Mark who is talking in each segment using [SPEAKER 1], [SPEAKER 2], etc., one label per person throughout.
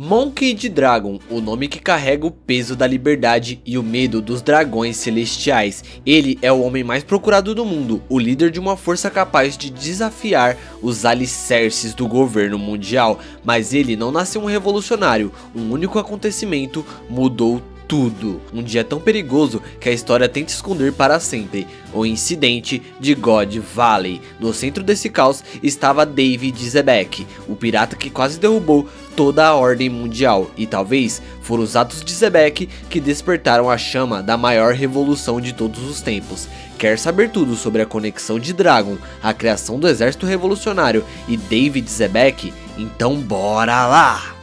[SPEAKER 1] Monkey D. Dragon, o nome que carrega o peso da liberdade e o medo dos dragões celestiais. Ele é o homem mais procurado do mundo, o líder de uma força capaz de desafiar os alicerces do governo mundial. Mas ele não nasceu um revolucionário, um único acontecimento mudou tudo. Um dia tão perigoso que a história tenta esconder para sempre. O incidente de God Valley. No centro desse caos estava David Zebek, o pirata que quase derrubou toda a ordem mundial. E talvez foram os atos de Zebek que despertaram a chama da maior revolução de todos os tempos. Quer saber tudo sobre a conexão de Dragon, a criação do exército revolucionário e David Zebek? Então bora lá!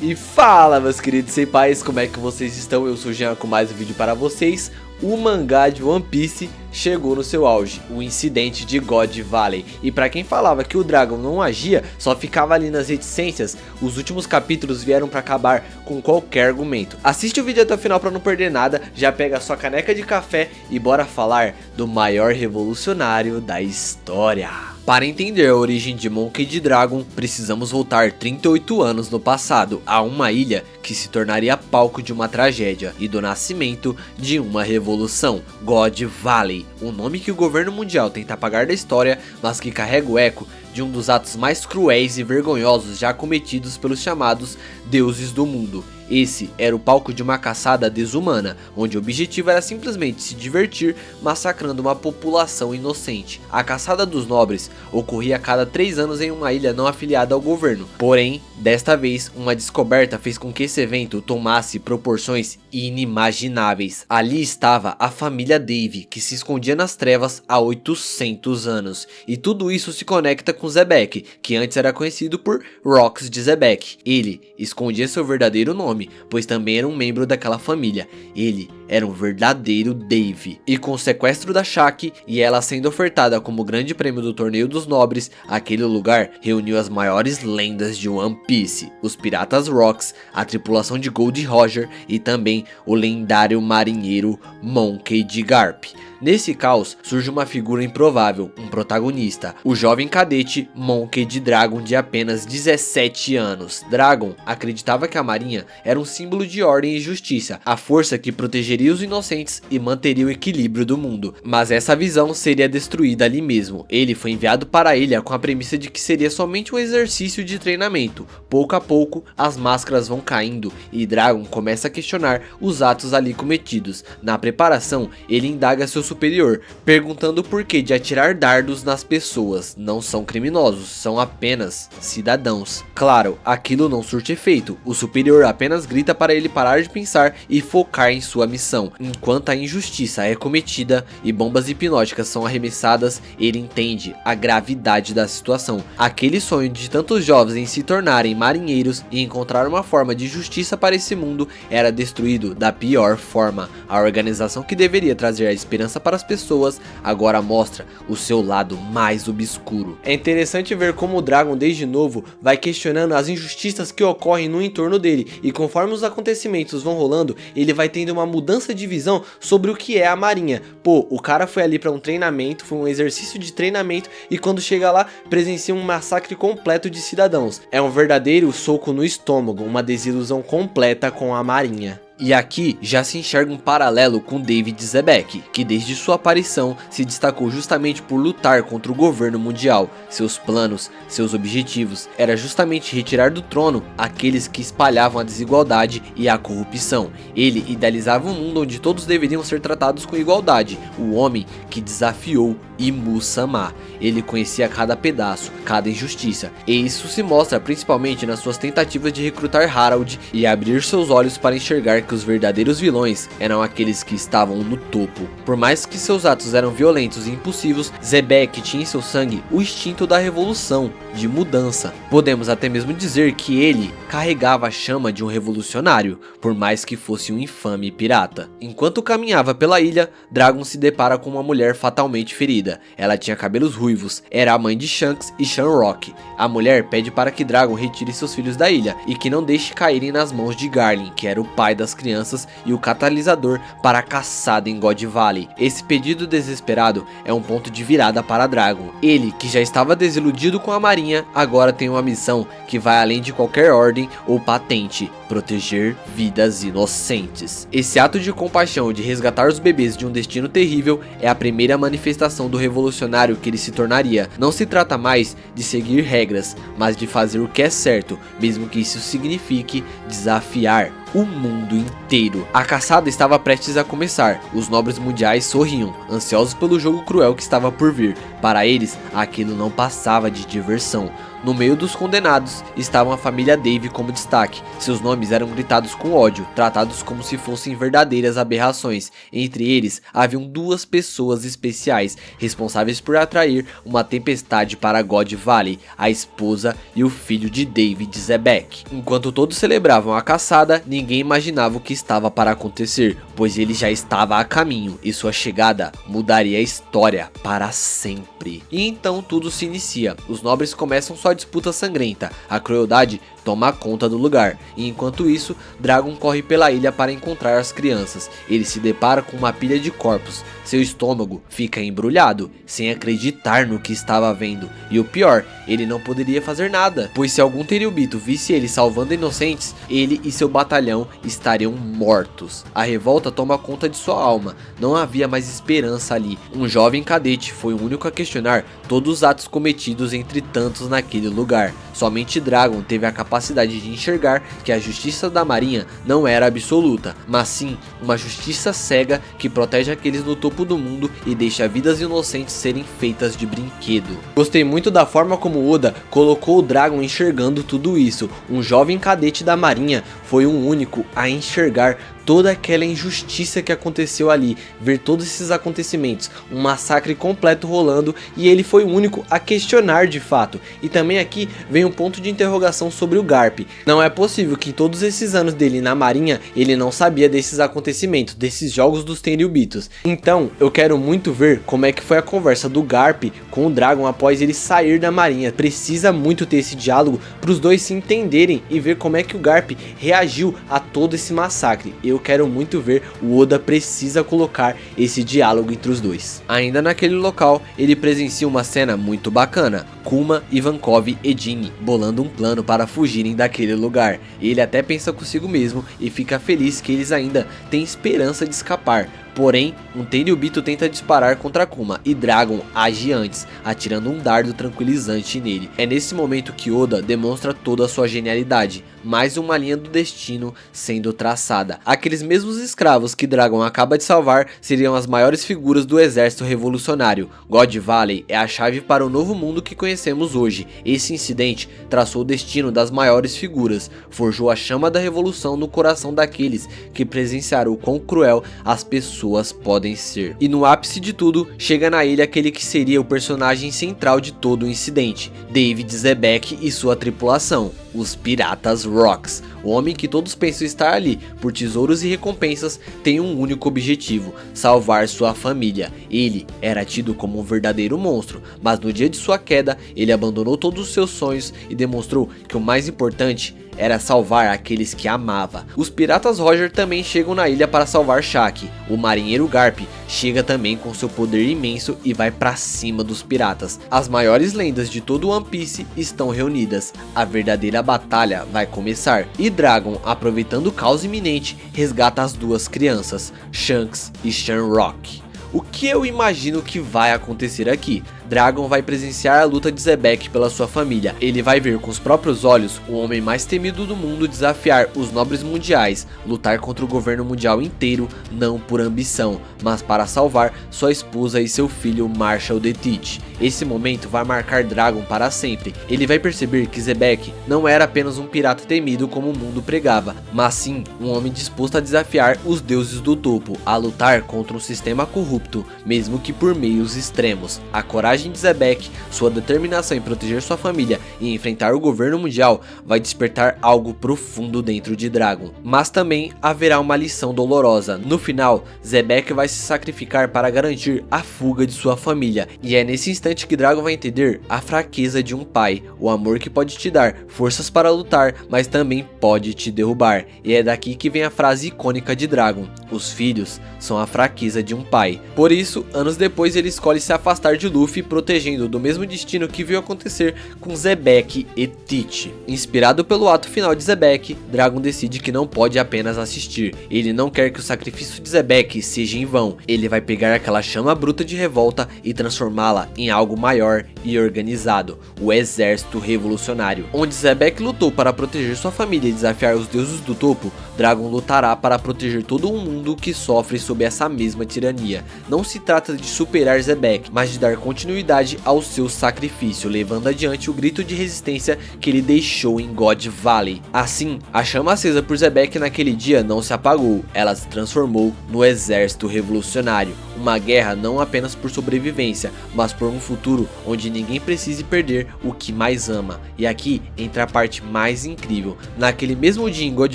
[SPEAKER 1] E fala, meus queridos senpais, como é que vocês estão? Eu sou o Jean com mais um vídeo para vocês. O mangá de One Piece chegou no seu auge, o incidente de God Valley. E pra quem falava que o Dragon não agia, só ficava ali nas reticências, os últimos capítulos vieram pra acabar com qualquer argumento. Assiste o vídeo até o final pra não perder nada, já pega a sua caneca de café e bora falar do maior revolucionário da história. Para entender a origem de Monkey D. Dragon, precisamos voltar 38 anos no passado, a uma ilha que se tornaria palco de uma tragédia e do nascimento de uma revolução, God Valley, um nome que o governo mundial tenta apagar da história, mas que carrega o eco de um dos atos mais cruéis e vergonhosos já cometidos pelos chamados deuses do mundo. Esse era o palco de uma caçada desumana, onde o objetivo era simplesmente se divertir massacrando uma população inocente. A caçada dos nobres ocorria a cada 3 anos em uma ilha não afiliada ao governo. Porém, desta vez, uma descoberta fez com que esse evento tomasse proporções inimagináveis. Ali estava a família Dave, que se escondia nas trevas há 800 anos. E tudo isso se conecta com Zebek, que antes era conhecido por Rox de Zebek. Ele escondia seu verdadeiro nome, pois também era um membro daquela família. Ele era um verdadeiro Dave. E com o sequestro da Shaki e ela sendo ofertada como grande prêmio do torneio dos nobres, aquele lugar reuniu as maiores lendas de One Piece, os piratas Rox, a tripulação de Gold Roger e também o lendário marinheiro Monkey D. Garp. Nesse caos surge uma figura improvável, um protagonista, o jovem cadete Monkey D. Dragon de apenas 17 anos. Dragon acreditava que a marinha era um símbolo de ordem e justiça, a força que protegeria os inocentes e manteria o equilíbrio do mundo. Mas essa visão seria destruída ali mesmo. Ele foi enviado para a ilha com a premissa de que seria somente um exercício de treinamento. Pouco a pouco, as máscaras vão caindo e Dragon começa a questionar os atos ali cometidos. Na preparação, ele indaga seu superior, perguntando o porquê de atirar dardos nas pessoas. Não são criminosos, são apenas cidadãos. Claro, aquilo não surte efeito, o superior apenas grita para ele parar de pensar e focar em sua missão. Enquanto a injustiça é cometida e bombas hipnóticas são arremessadas, ele entende a gravidade da situação. Aquele sonho de tantos jovens em se tornarem marinheiros e encontrar uma forma de justiça para esse mundo era destruído da pior forma. A organização que deveria trazer a esperança para as pessoas agora mostra o seu lado mais obscuro. É interessante ver como o Dragon desde novo vai questionando as injustiças que ocorrem no entorno dele, e conforme os acontecimentos vão rolando, ele vai tendo uma mudança de visão sobre o que é a marinha. Pô, o cara foi ali para um treinamento, foi um exercício de treinamento, e quando chega lá presencia um massacre completo de cidadãos. É um verdadeiro soco no estômago, uma desilusão completa com a marinha. E aqui já se enxerga um paralelo com David Zebek, que desde sua aparição se destacou justamente por lutar contra o governo mundial. Seus planos, seus objetivos, era justamente retirar do trono aqueles que espalhavam a desigualdade e a corrupção. Ele idealizava um mundo onde todos deveriam ser tratados com igualdade, o homem que desafiou Imu-sama. Ele conhecia cada pedaço, cada injustiça, e isso se mostra principalmente nas suas tentativas de recrutar Harold e abrir seus olhos para enxergar que os verdadeiros vilões eram aqueles que estavam no topo. Por mais que seus atos eram violentos e impulsivos, Zebek tinha em seu sangue o instinto da revolução, de mudança. Podemos até mesmo dizer que ele carregava a chama de um revolucionário, por mais que fosse um infame pirata. Enquanto caminhava pela ilha, Dragon se depara com uma mulher fatalmente ferida. Ela tinha cabelos ruivos, era a mãe de Shanks e Shamrock. A mulher pede para que Dragon retire seus filhos da ilha e que não deixe caírem nas mãos de Garlin, que era o pai das das crianças e o catalisador para a caçada em God Valley. Esse pedido desesperado é um ponto de virada para Dragon. Ele, que já estava desiludido com a marinha, agora tem uma missão que vai além de qualquer ordem ou patente: proteger vidas inocentes. Esse ato de compaixão de resgatar os bebês de um destino terrível é a primeira manifestação do revolucionário que ele se tornaria. Não se trata mais de seguir regras, mas de fazer o que é certo, mesmo que isso signifique desafiar o mundo inteiro. A caçada estava prestes a começar. Os nobres mundiais sorriam, ansiosos pelo jogo cruel que estava por vir. Para eles, aquilo não passava de diversão. No meio dos condenados estavam a família Dave como destaque. Seus nomes eram gritados com ódio, tratados como se fossem verdadeiras aberrações. Entre eles, haviam duas pessoas especiais, responsáveis por atrair uma tempestade para God Valley: a esposa e o filho de David Zebek. Enquanto todos celebravam a caçada, ninguém imaginava o que estava para acontecer, pois ele já estava a caminho e sua chegada mudaria a história para sempre. E então tudo se inicia. Os nobres começam sua disputa sangrenta. A crueldade toma conta do lugar, e enquanto isso, Dragon corre pela ilha para encontrar as crianças. Ele se depara com uma pilha de corpos. Seu estômago fica embrulhado, sem acreditar no que estava vendo. E o pior, ele não poderia fazer nada, pois se algum Tenryubito visse ele salvando inocentes, ele e seu batalhão estariam mortos. A revolta toma conta de sua alma. Não havia mais esperança ali. Um jovem cadete foi o único a questionar todos os atos cometidos entre tantos naquele lugar. Somente Dragon teve a capacidade de enxergar que a justiça da marinha não era absoluta, mas sim uma justiça cega que protege aqueles no topo do mundo e deixa vidas inocentes serem feitas de brinquedo. Gostei muito da forma como Oda colocou o Dragon enxergando tudo isso. Um jovem cadete da marinha foi o único a enxergar toda aquela injustiça que aconteceu ali, ver todos esses acontecimentos, um massacre completo rolando, e ele foi o único a questionar de fato. E também aqui vem um ponto de interrogação sobre o Garp. Não é possível que em todos esses anos dele na marinha ele não sabia desses acontecimentos, desses jogos dos Tenryubitos. Então eu quero muito ver como é que foi a conversa do Garp com o Dragon após ele sair da marinha. Precisa muito ter esse diálogo para os dois se entenderem e ver como é que o Garp reagiu a todo esse massacre. Eu quero muito ver, o Oda precisa colocar esse diálogo entre os dois. Ainda naquele local, ele presencia uma cena muito bacana: Kuma, Ivankov e Ginny bolando um plano para fugirem daquele lugar. Ele até pensa consigo mesmo e fica feliz que eles ainda têm esperança de escapar. Porém, um Tenryubito tenta disparar contra Kuma e Dragon age antes, atirando um dardo tranquilizante nele. É nesse momento que Oda demonstra toda a sua genialidade. Mais uma linha do destino sendo traçada. Aqueles mesmos escravos que Dragon acaba de salvar seriam as maiores figuras do exército revolucionário. God Valley é a chave para o novo mundo que conhecemos hoje. Esse incidente traçou o destino das maiores figuras, forjou a chama da revolução no coração daqueles que presenciaram o quão cruel as pessoas podem ser. E no ápice de tudo, chega na ilha aquele que seria o personagem central de todo o incidente: David Zebek e sua tripulação, os Piratas Rocks. O homem que todos pensam estar ali por tesouros e recompensas tem um único objetivo: salvar sua família. Ele era tido como um verdadeiro monstro, mas no dia de sua queda, ele abandonou todos os seus sonhos e demonstrou que o mais importante era salvar aqueles que amava. Os piratas Roger também chegam na ilha para salvar Shaq. O marinheiro Garp chega também com seu poder imenso e vai pra cima dos piratas. As maiores lendas de todo One Piece estão reunidas. A verdadeira batalha vai começar. E Dragon, aproveitando o caos iminente, resgata as duas crianças, Shanks e Shamrock. O que eu imagino que vai acontecer aqui? Dragon vai presenciar a luta de Zebek pela sua família. Ele vai ver com os próprios olhos o homem mais temido do mundo desafiar os nobres mundiais, lutar contra o governo mundial inteiro, não por ambição, mas para salvar sua esposa e seu filho Marshall the Teach. Esse momento vai marcar Dragon para sempre. Ele vai perceber que Zebek não era apenas um pirata temido como o mundo pregava, mas sim um homem disposto a desafiar os deuses do topo, a lutar contra um sistema corrupto, mesmo que por meios extremos. A coragem coragem de Xebec, sua determinação em proteger sua família e enfrentar o governo mundial vai despertar algo profundo dentro de Dragon. Mas também haverá uma lição dolorosa. No final, Xebec vai se sacrificar para garantir a fuga de sua família, e é nesse instante que Dragon vai entender a fraqueza de um pai, o amor que pode te dar forças para lutar, mas também pode te derrubar. E é daqui que vem a frase icônica de Dragon: os filhos são a fraqueza de um pai. Por isso, anos depois ele escolhe se afastar de Luffy, protegendo do mesmo destino que viu acontecer com Xebec e Teach. Inspirado pelo ato final de Xebec, Dragon decide que não pode apenas assistir. Ele não quer que o sacrifício de Xebec seja em vão. Ele vai pegar aquela chama bruta de revolta e transformá-la em algo maior e organizado, o Exército Revolucionário. Onde Xebec lutou para proteger sua família e desafiar os deuses do topo, Dragon lutará para proteger todo um mundo que sofre sob essa mesma tirania. Não se trata de superar Xebec, mas de dar continuidade ao seu sacrifício, levando adiante o grito de resistência que ele deixou em God Valley. Assim, a chama acesa por Xebec naquele dia não se apagou, ela se transformou no Exército Revolucionário. Uma guerra não apenas por sobrevivência, mas por um futuro onde ninguém precise perder o que mais ama. E aqui entra a parte mais incrível. Naquele mesmo dia em God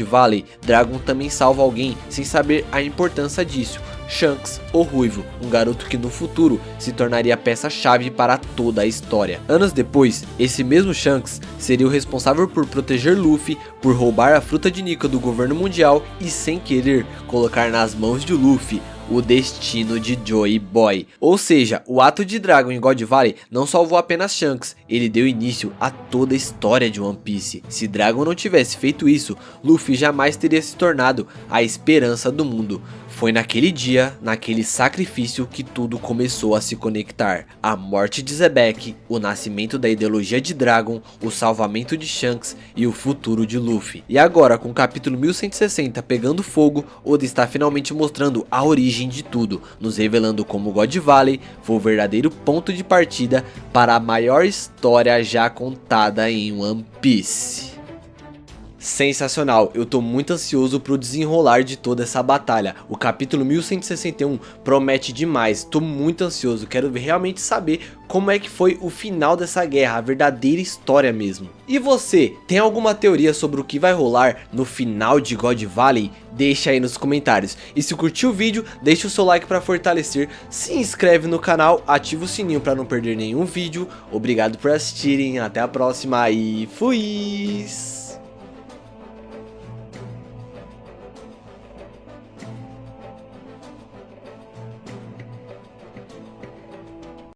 [SPEAKER 1] Valley, Dragon também salva alguém sem saber a importância disso: Shanks, o Ruivo, um garoto que no futuro se tornaria peça-chave para toda a história. Anos depois, esse mesmo Shanks seria o responsável por proteger Luffy, por roubar a fruta de Nika do governo mundial e, sem querer, colocar nas mãos de Luffy o destino de Joy Boy. Ou seja, o ato de Dragon em God Valley não salvou apenas Shanks, ele deu início a toda a história de One Piece. Se Dragon não tivesse feito isso, Luffy jamais teria se tornado a esperança do mundo. Foi naquele dia, naquele sacrifício, que tudo começou a se conectar. A morte de Xebec, o nascimento da ideologia de Dragon, o salvamento de Shanks e o futuro de Luffy. E agora, com o capítulo 1160 pegando fogo, Oda está finalmente mostrando a origem de tudo, nos revelando como God Valley foi o verdadeiro ponto de partida para a maior história já contada em One Piece. Sensacional, eu tô muito ansioso pro desenrolar de toda essa batalha. O capítulo 1161 promete demais, tô muito ansioso, quero realmente saber como é que foi o final dessa guerra, a verdadeira história mesmo. E você, tem alguma teoria sobre o que vai rolar no final de God Valley? Deixa aí nos comentários. E se curtiu o vídeo, deixa o seu like para fortalecer, se inscreve no canal, ativa o sininho para não perder nenhum vídeo. Obrigado por assistirem, até a próxima e fui!